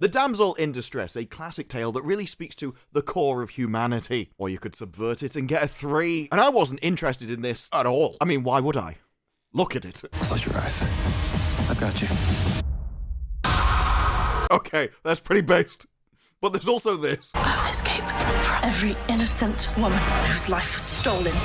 The Damsel in Distress, a classic tale that really speaks to the core of humanity. Or you could subvert it and get a 3. And I wasn't interested in this at all. I mean, why would I? Look at it. Close your eyes. I've got you. Okay, that's pretty based. But there's also this. I'll escape for every innocent woman whose life was stolen.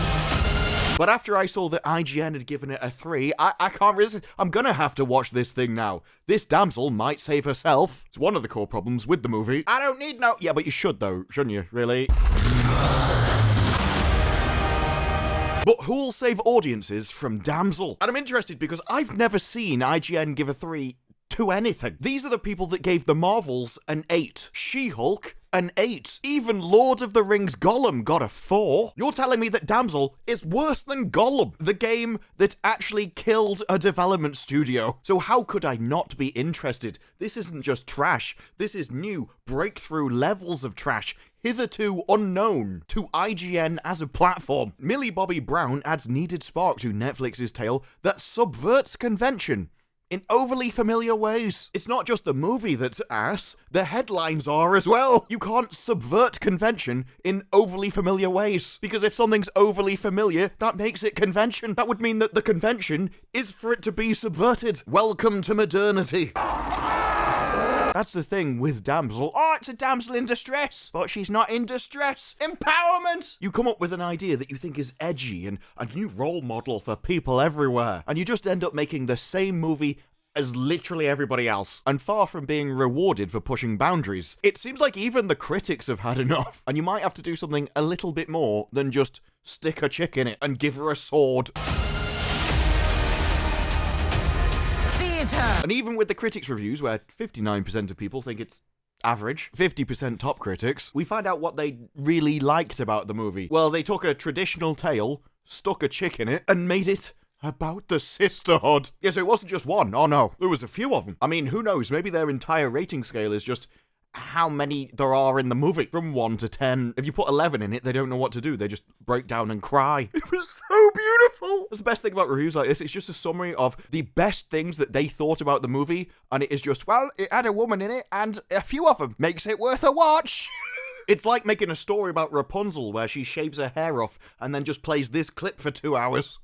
But after I saw that IGN had given it a 3, I can't resist. I'm gonna have to watch this thing now. This damsel might save herself. It's one of the core problems with the movie. I don't need no... Yeah, but you should though, shouldn't you? Really? But who'll save audiences from Damsel? And I'm interested because I've never seen IGN give a 3 to anything. These are the people that gave the Marvels an 8. She-Hulk, an 8. Even Lord of the Rings Gollum got a 4. You're telling me that Damsel is worse than Gollum, the game that actually killed a development studio. So how could I not be interested? This isn't just trash. This is new, breakthrough levels of trash, hitherto unknown to IGN as a platform. Millie Bobby Brown adds needed spark to Netflix's tale that subverts convention in overly familiar ways. It's not just the movie that's ass, the headlines are as well. You can't subvert convention in overly familiar ways, because if something's overly familiar, that makes it convention. That would mean that the convention is for it to be subverted. Welcome to modernity. That's the thing with Damsel. Oh, it's a damsel in distress, but she's not in distress. Empowerment! You come up with an idea that you think is edgy and a new role model for people everywhere, and you just end up making the same movie as literally everybody else, and far from being rewarded for pushing boundaries. It seems like even the critics have had enough, and you might have to do something a little bit more than just stick a chick in it and give her a sword. And even with the critics' reviews, where 59% of people think it's average, 50% top critics, we find out what they really liked about the movie. Well, they took a traditional tale, stuck a chick in it, and made it about the sisterhood. Yeah, so it wasn't just one. Oh no, there was a few of them. I mean, who knows? Maybe their entire rating scale is just how many there are in the movie, from 1 to 10. If you put 11 in it, they don't know what to do. They just break down and cry. It was so beautiful. That's the best thing about reviews like this. It's just a summary of the best things that they thought about the movie, and it is just, well, it had a woman in it, and a few of them. Makes it worth a watch. It's like making a story about Rapunzel where she shaves her hair off and then just plays this clip for 2 hours.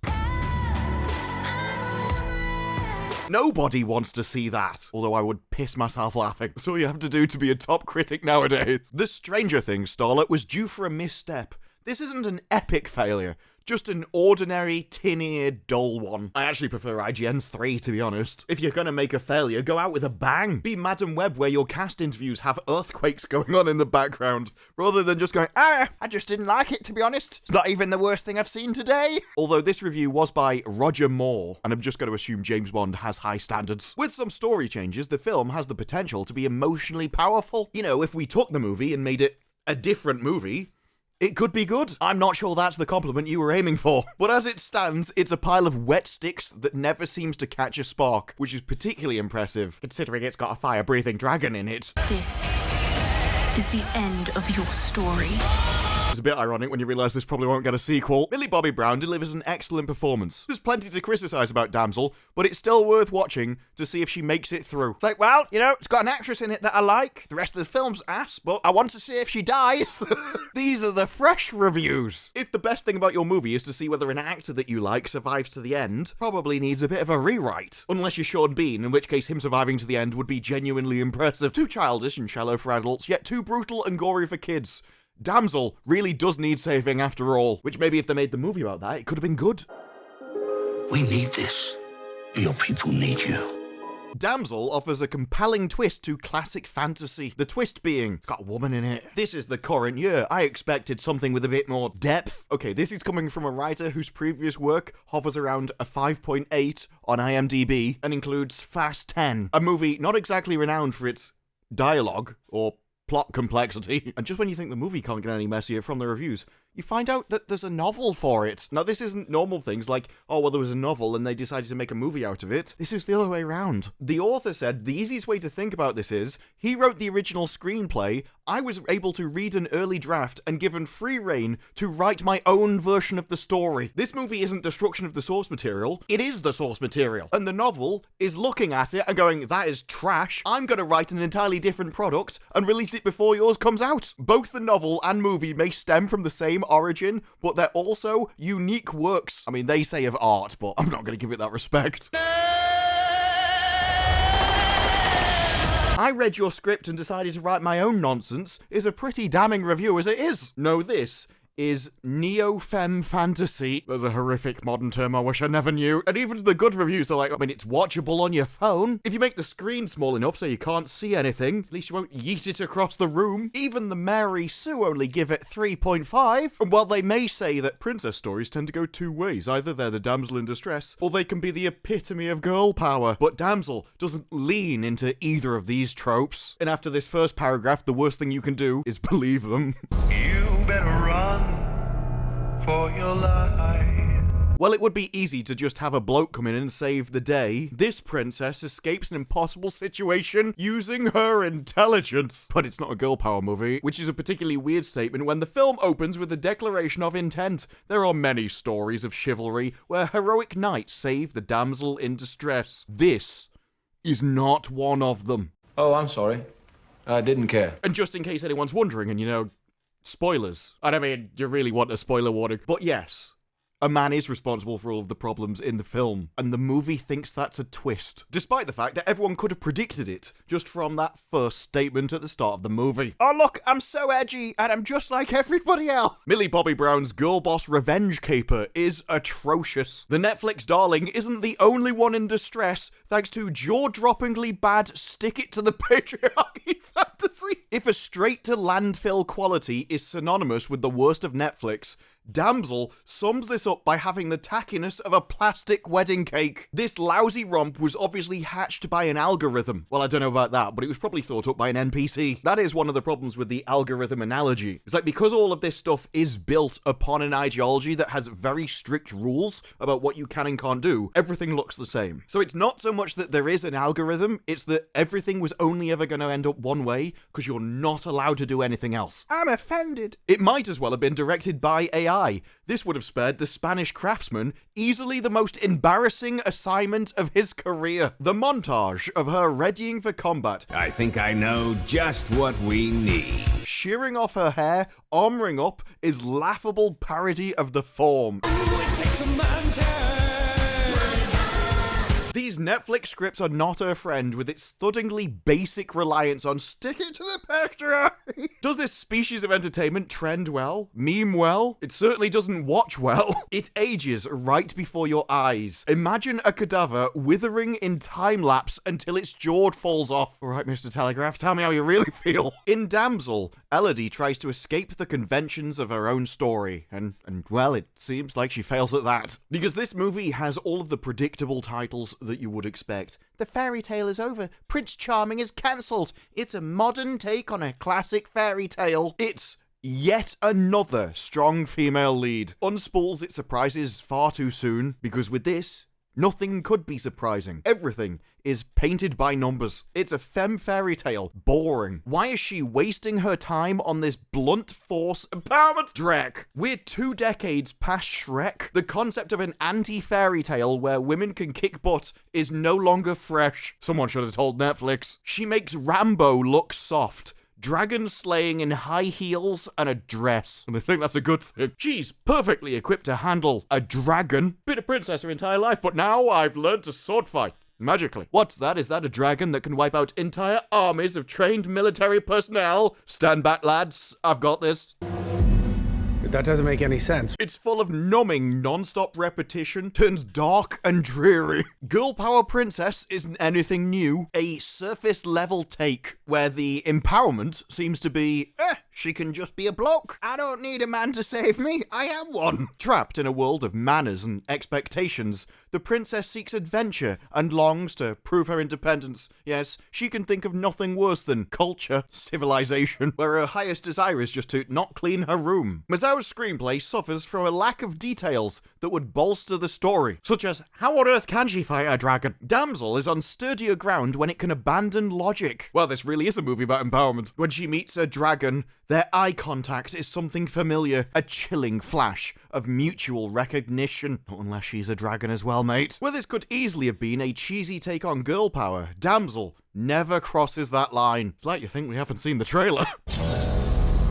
Nobody wants to see that, although I would piss myself laughing. That's all you have to do to be a top critic nowadays. The Stranger Things starlet was due for a misstep. This isn't an epic failure, just an ordinary, tin-eared, dull one. I actually prefer IGN's 3, to be honest. If you're gonna make a failure, go out with a bang. Be Madam Web, where your cast interviews have earthquakes going on in the background, rather than just going, I just didn't like it, to be honest. It's not even the worst thing I've seen today. Although this review was by Roger Moore, and I'm just going to assume James Bond has high standards. With some story changes, the film has the potential to be emotionally powerful. You know, if we took the movie and made it a different movie, it could be good. I'm not sure that's the compliment you were aiming for. But as it stands, it's a pile of wet sticks that never seems to catch a spark, which is particularly impressive, considering it's got a fire-breathing dragon in it. This is the end of your story. It's a bit ironic when you realise this probably won't get a sequel. Millie Bobby Brown delivers an excellent performance. There's plenty to criticise about Damsel, but it's still worth watching to see if she makes it through. It's like, well, you know, it's got an actress in it that I like. The rest of the film's ass, but I want to see if she dies. These are the fresh reviews. If the best thing about your movie is to see whether an actor that you like survives to the end, probably needs a bit of a rewrite. Unless you're Sean Bean, in which case him surviving to the end would be genuinely impressive. Too childish and shallow for adults, yet too brutal and gory for kids. Damsel really does need saving after all, which maybe if they made the movie about that, it could have been good. We need this. Your people need you. Damsel offers a compelling twist to classic fantasy. The twist being, it's got a woman in it. This is the current year. I expected something with a bit more depth. Okay, this is coming from a writer whose previous work hovers around a 5.8 on IMDb and includes Fast 10, a movie not exactly renowned for its dialogue or plot complexity. And just when you think the movie can't get any messier from the reviews, you find out that there's a novel for it. Now, this isn't normal things like, oh, well, there was a novel and they decided to make a movie out of it. This is the other way around. The author said the easiest way to think about this is, he wrote the original screenplay, I was able to read an early draft and given free rein to write my own version of the story. This movie isn't destruction of the source material, it is the source material. And the novel is looking at it and going, that is trash, I'm gonna write an entirely different product and release it before yours comes out. Both the novel and movie may stem from the same origin, but they're also unique works. I mean, they say of art, but I'm not gonna give it that respect. I read your script and decided to write my own nonsense is a pretty damning review as it is. No, this is neo-femme fantasy. There's a horrific modern term I wish I never knew. And even the good reviews are like, I mean, it's watchable on your phone. If you make the screen small enough so you can't see anything, at least you won't yeet it across the room. Even the Mary Sue only give it 3.5. And while they may say that princess stories tend to go two ways, either they're the damsel in distress, or they can be the epitome of girl power. But Damsel doesn't lean into either of these tropes. And after this first paragraph, the worst thing you can do is believe them. You better run for your life. Well, it would be easy to just have a bloke come in and save the day. This princess escapes an impossible situation using her intelligence. But it's not a girl power movie, which is a particularly weird statement when the film opens with a declaration of intent. There are many stories of chivalry where heroic knights save the damsel in distress. This is not one of them. Oh, I'm sorry. I didn't care. And just in case anyone's wondering, and you know, spoilers. I don't mean you really want a spoiler warning, but yes, a man is responsible for all of the problems in the film, and the movie thinks that's a twist, despite the fact that everyone could have predicted it just from that first statement at the start of the movie. Oh look, I'm so edgy, and I'm just like everybody else. Millie Bobby Brown's Girlboss revenge caper is atrocious. The Netflix darling isn't the only one in distress, thanks to jaw-droppingly bad stick-it-to-the-patriarchy fantasy. If a straight-to-landfill quality is synonymous with the worst of Netflix, Damsel sums this up by having the tackiness of a plastic wedding cake. This lousy romp was obviously hatched by an algorithm. Well, I don't know about that, but it was probably thought up by an NPC. That is one of the problems with the algorithm analogy. It's like, because all of this stuff is built upon an ideology that has very strict rules about what you can and can't do, everything looks the same. So it's not so much that there is an algorithm, it's that everything was only ever going to end up one way because you're not allowed to do anything else. I'm offended. It might as well have been directed by AI. This would have spared the Spanish craftsman easily the most embarrassing assignment of his career. The montage of her readying for combat. I think I know just what we need. Shearing off her hair, armoring up, is laughable parody of the form. These Netflix scripts are not her friend with its thuddingly basic reliance on stick it to the patriarchy. Does this species of entertainment trend well? Meme well? It certainly doesn't watch well. It ages right before your eyes. Imagine a cadaver withering in time-lapse until its jaw falls off. All right, Mr. Telegraph, tell me how you really feel. In Damsel, Elodie tries to escape the conventions of her own story, and well, it seems like she fails at that. Because this movie has all of the predictable titles that you would expect. The fairy tale is over. Prince Charming is cancelled. It's a modern take on a classic fairy tale. It's yet another strong female lead. Unspools its surprises far too soon, because with this, nothing could be surprising. Everything is painted by numbers. It's a femme fairy tale. Boring. Why is she wasting her time on this blunt force empowerment dreck? We're 2 decades past Shrek. The concept of an anti-fairy tale where women can kick butt is no longer fresh. Someone should have told Netflix. She makes Rambo look soft. Dragon slaying in high heels and a dress. And I think that's a good thing. She's perfectly equipped to handle a dragon. Been a princess her entire life, but now I've learned to sword fight. Magically. What's that? Is that a dragon that can wipe out entire armies of trained military personnel? Stand back, lads. I've got this. That doesn't make any sense. It's full of numbing, non-stop repetition, turns dark and dreary. Girl Power Princess isn't anything new. A surface-level take where the empowerment seems to be, she can just be a bloke. I don't need a man to save me, I am one. Trapped in a world of manners and expectations, the princess seeks adventure and longs to prove her independence. Yes, she can think of nothing worse than culture, civilization, where her highest desire is just to not clean her room. Masao's screenplay suffers from a lack of details that would bolster the story, such as how on earth can she fight a dragon? Damsel is on sturdier ground when it can abandon logic. Well, this really is a movie about empowerment. When she meets a dragon, their eye contact is something familiar, a chilling flash of mutual recognition. Not unless she's a dragon as well, mate. Where this could easily have been a cheesy take on girl power, Damsel never crosses that line. It's like you think we haven't seen the trailer.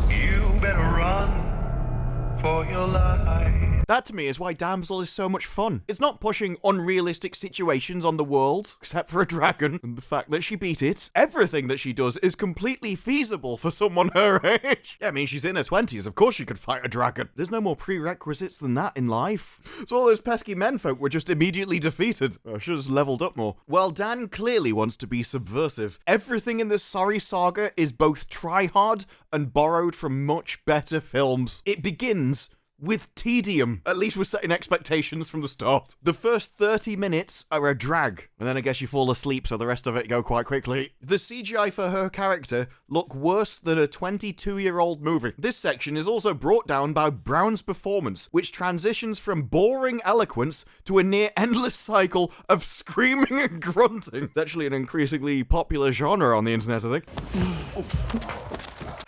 You better run for your life. That to me is why Damsel is so much fun. It's not pushing unrealistic situations on the world, except for a dragon, and the fact that she beat it. Everything that she does is completely feasible for someone her age. Yeah, I mean, she's in her 20s, of course she could fight a dragon. There's no more prerequisites than that in life. So all those pesky menfolk were just immediately defeated. I should have leveled up more. Well, Dan clearly wants to be subversive. Everything in this sorry saga is both try-hard and borrowed from much better films. It begins with tedium. At least we're setting expectations from the start. The first 30 minutes are a drag, and then I guess you fall asleep, so the rest of it go quite quickly. The CGI for her character look worse than a 22-year-old movie. This section is also brought down by Brown's performance, which transitions from boring eloquence to a near-endless cycle of screaming and grunting. It's actually an increasingly popular genre on the internet, I think.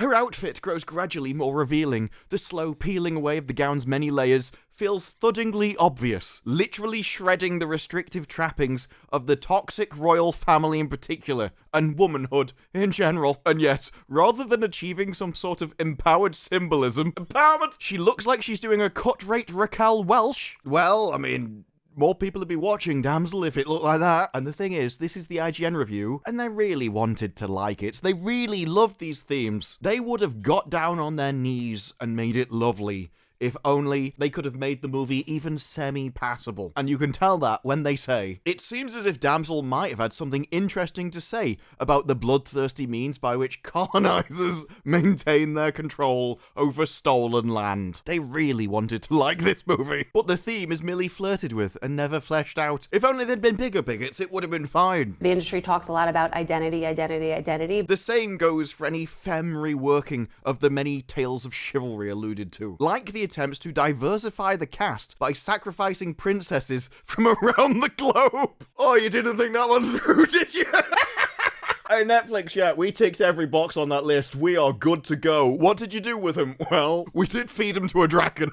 Her outfit grows gradually more revealing. The slow peeling away of the gown's many layers feels thuddingly obvious, literally shredding the restrictive trappings of the toxic royal family in particular, and womanhood in general. And yet, rather than achieving some sort of empowered symbolism, empowerment, she looks like she's doing a cut-rate Raquel Welch. Well, I mean, more people would be watching Damsel if it looked like that. And the thing is, this is the IGN review, and they really wanted to like it. They really loved these themes. They would have got down on their knees and made it lovely if only they could have made the movie even semi-passable. And you can tell that when they say, it seems as if Damsel might have had something interesting to say about the bloodthirsty means by which colonizers maintain their control over stolen land. They really wanted to like this movie. But the theme is merely flirted with and never fleshed out. If only there'd been bigger bigots, it would have been fine. The industry talks a lot about identity, identity, identity. The same goes for any femme reworking of the many tales of chivalry alluded to. Like the attempts to diversify the cast by sacrificing princesses from around the globe. Oh, you didn't think that one through, did you? Hey, Netflix, yeah, we ticked every box on that list. We are good to go. What did you do with him? Well, we did feed him to a dragon.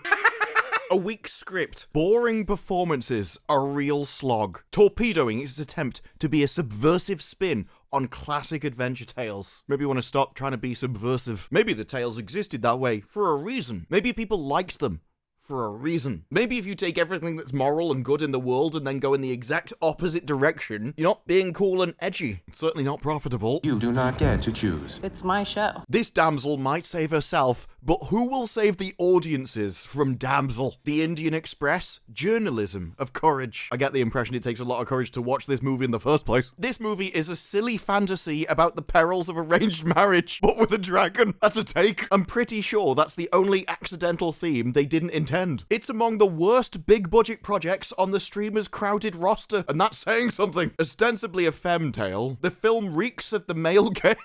A weak script, boring performances, a real slog, torpedoing its attempt to be a subversive spin on classic adventure tales. Maybe you want to stop trying to be subversive. Maybe the tales existed that way for a reason. Maybe people liked them for a reason. Maybe if you take everything that's moral and good in the world and then go in the exact opposite direction, you're not being cool and edgy. It's certainly not profitable. You do not get to choose. It's my show. This damsel might save herself, but who will save the audiences from Damsel? The Indian Express? Journalism of courage. I get the impression it takes a lot of courage to watch this movie in the first place. This movie is a silly fantasy about the perils of arranged marriage, but with a dragon. That's a take. I'm pretty sure that's the only accidental theme they didn't intend. It's among the worst big-budget projects on the streamer's crowded roster, and that's saying something. Ostensibly a femme tale, the film reeks of the male gaze,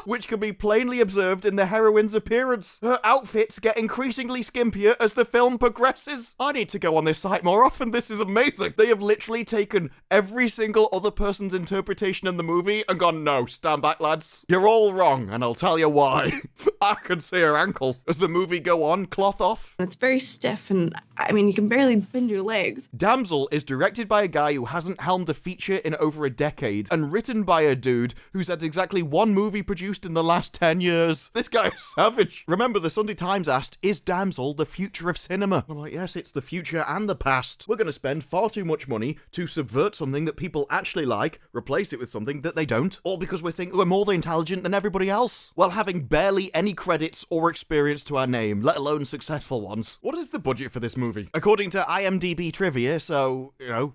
which can be plainly observed in the heroine's appearance. Her outfits get increasingly skimpier as the film progresses. I need to go on this site more often. This is amazing. They have literally taken every single other person's interpretation in the movie and gone, no, stand back, lads. You're all wrong, and I'll tell you why. I can see her ankle. As the movie go on, cloth off. It's very stiff, and I mean, you can barely bend your legs. Damsel is directed by a guy who hasn't helmed a feature in over a decade, and written by a dude who's had exactly one movie produced in the last 10 years. This guy is savage. Remember, the Sunday Times asked, is Damsel the future of cinema? I'm like, yes, it's the future and the past. We're going to spend far too much money to subvert something that people actually like, replace it with something that they don't, all because we think we're more intelligent than everybody else, while having barely any any credits or experience to our name, let alone successful ones. What is the budget for this movie? According to IMDb trivia, so,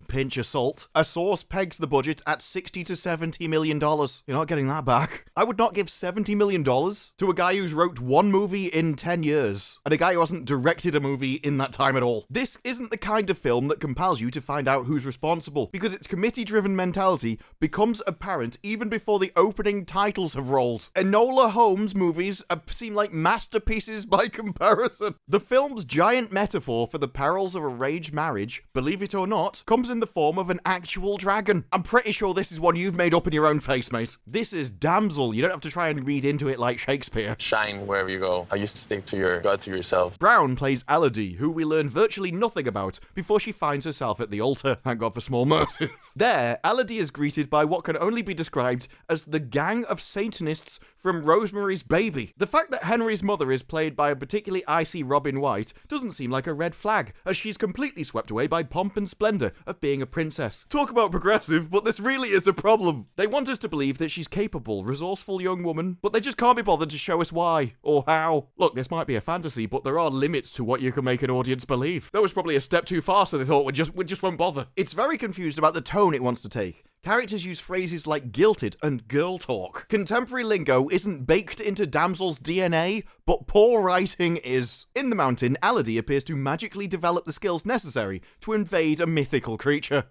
pinch of salt, a source pegs the budget at $60 to $70 million. You're not getting that back. I would not give $70 million to a guy who's wrote one movie in 10 years, and a guy who hasn't directed a movie in that time at all. This isn't the kind of film that compels you to find out who's responsible, because its committee-driven mentality becomes apparent even before the opening titles have rolled. Enola Holmes movies seem like masterpieces by comparison. The film's giant metaphor for the perils of arranged marriage, believe it or not, comes in the form of an actual dragon. I'm pretty sure this is one you've made up in your own face, mate. This is Damsel. You don't have to try and read into it like Shakespeare. Shine wherever you go. I used to stick to your gut, to yourself. Brown plays Elodie, who we learn virtually nothing about before she finds herself at the altar. Thank God for small mercies. There, Elodie is greeted by what can only be described as the gang of Satanists from Rosemary's Baby. The fact that Henry's mother is played by a particularly icy Robin White doesn't seem like a red flag, as she's completely swept away by pomp and splendor of being a princess. Talk about progressive, but this really is a problem. They want us to believe that she's capable, resourceful young woman, but they just can't be bothered to show us why or how. Look, this might be a fantasy, but there are limits to what you can make an audience believe. That was probably a step too far, so they thought we just won't bother. It's very confused about the tone it wants to take. Characters use phrases like guilted and girl talk. Contemporary lingo isn't baked into Damsel's DNA, but poor writing is. In the mountain, Elodie appears to magically develop the skills necessary to invade a mythical creature.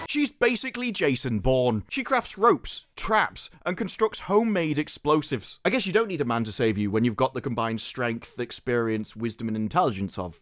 She's basically Jason Bourne. She crafts ropes, traps, and constructs homemade explosives. I guess you don't need a man to save you when you've got the combined strength, experience, wisdom, and intelligence of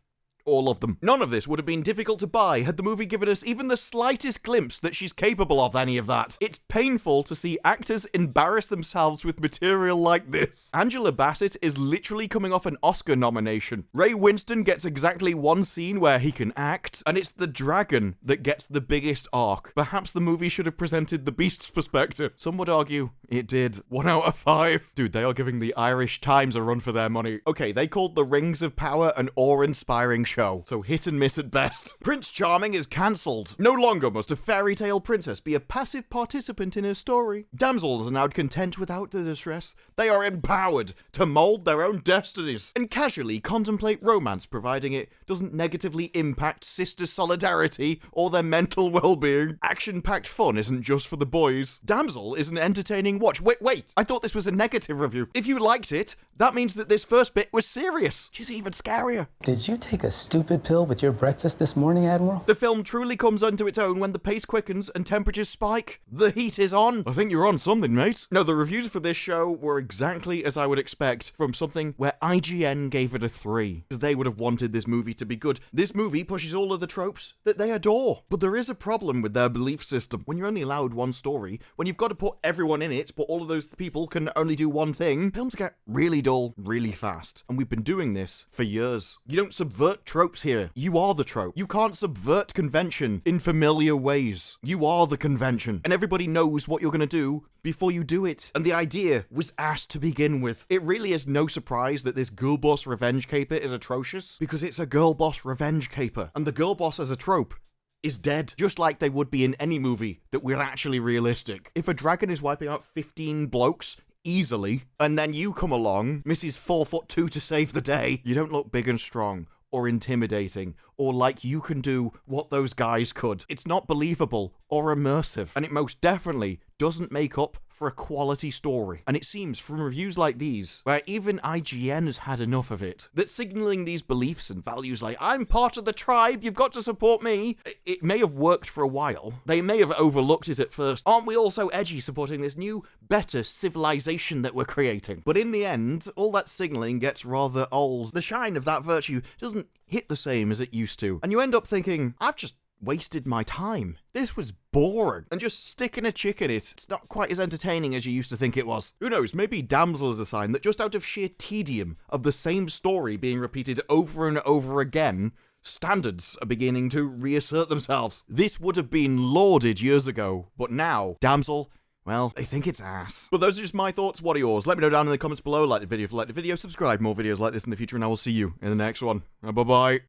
all of them. None of this would have been difficult to buy had the movie given us even the slightest glimpse that she's capable of any of that. It's painful to see actors embarrass themselves with material like this. Angela Bassett is literally coming off an Oscar nomination. Ray Winston gets exactly one scene where he can act, and it's the dragon that gets the biggest arc. Perhaps the movie should have presented the beast's perspective. Some would argue it did. 1 out of 5. Dude, they are giving the Irish Times a run for their money. Okay, they called The Rings of Power an awe-inspiring show, so hit and miss at best. Prince Charming is cancelled. No longer must a fairy tale princess be a passive participant in her story. Damsels are now content without the distress. They are empowered to mold their own destinies and casually contemplate romance, providing it doesn't negatively impact sister solidarity or their mental well-being. Action-packed fun isn't just for the boys. Damsel is an entertaining watch. Wait, I thought this was a negative review. If you liked it, that means that this first bit was serious. She's even scarier. Did you take a stupid pill with your breakfast this morning, Admiral? The film truly comes onto its own when the pace quickens and temperatures spike. The heat is on. I think you're on something, mate. No, the reviews for this show were exactly as I would expect from something where IGN gave it a 3, because they would have wanted this movie to be good. This movie pushes all of the tropes that they adore. But there is a problem with their belief system. When you're only allowed one story, when you've got to put everyone in it, but all of those people can only do one thing, films get really dull really fast. And we've been doing this for years. You don't subvert tropes here. You are the trope. You can't subvert convention in familiar ways. You are the convention. And everybody knows what you're going to do before you do it. And the idea was ass to begin with. It really is no surprise that this Girlboss revenge caper is atrocious, because it's a Girlboss revenge caper. And the Girlboss as a trope is dead, just like they would be in any movie that were actually realistic. If a dragon is wiping out 15 blokes easily, and then you come along, Mrs. 4'2" to save the day, you don't look big and strong, or intimidating, or like you can do what those guys could. It's not believable or immersive, and it most definitely doesn't make up for a quality story. And it seems from reviews like these, where even IGN has had enough of it, that signaling these beliefs and values like, I'm part of the tribe, you've got to support me, it may have worked for a while. They may have overlooked it at first. Aren't we all so edgy supporting this new, better civilization that we're creating? But in the end, all that signaling gets rather old. The shine of that virtue doesn't hit the same as it used to. And you end up thinking, I've just wasted my time. This was boring. And just sticking a chick in it, it's not quite as entertaining as you used to think it was. Who knows, maybe Damsel is a sign that just out of sheer tedium of the same story being repeated over and over again, standards are beginning to reassert themselves. This would have been lauded years ago, but now, Damsel, well, they think it's ass. But those are just my thoughts. What are yours? Let me know down in the comments below. Like the video if you like the video. Subscribe. More videos like this in the future, and I will see you in the next one. Bye-bye.